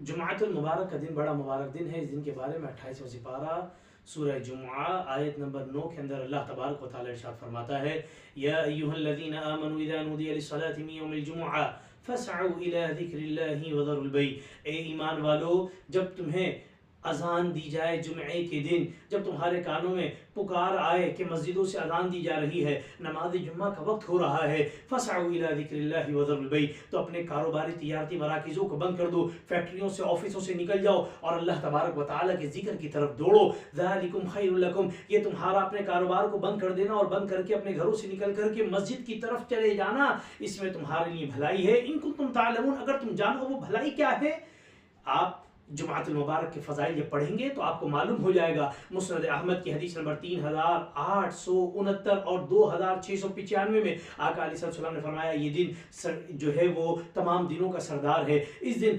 جمعۃ المبارک کا دن بڑا مبارک دن ہے. اس دن کے بارے میں 28واں سپارہ سورہ جمعہ آیت نمبر 9 کے اندر اللہ تبارک و تعالی ارشاد فرماتا ہے یا ایھا الذین آمنوا اذا نودی للصلاۃ من یوم الجمعہ فاسعوا الی ذکر اللہ وذروا البیع. اے ایمان والو، جب تمہیں اذان دی جائے جمعے کے دن، جب تمہارے کانوں میں پکار آئے کہ مسجدوں سے اذان دی جا رہی ہے، نماز جمعہ کا وقت ہو رہا ہے، فاسعوا الی ذکر اللہ وذروا البیع، تو اپنے کاروباری تجارتی مراکزوں کو بند کر دو، فیکٹریوں سے آفسوں سے نکل جاؤ اور اللہ تبارک و تعالیٰ کے ذکر کی طرف دوڑو. ذالکم خیر لکم، یہ تمہارا اپنے کاروبار کو بند کر دینا اور بند کر کے اپنے گھروں سے نکل کر کے مسجد کی طرف چلے جانا، اس میں تمہارے لیے بھلائی ہے. ان کنتم تعلمون، اگر تم جانو وہ بھلائی کیا ہے. آپ جمعۃ المبارک کے فضائل جب پڑھیں گے تو آپ کو معلوم ہو جائے گا. مسند احمد کی حدیث نمبر 3869 اور 2695 میں آقا علیہ السلام نے فرمایا یہ دن جو ہے وہ تمام دنوں کا سردار ہے. اس دن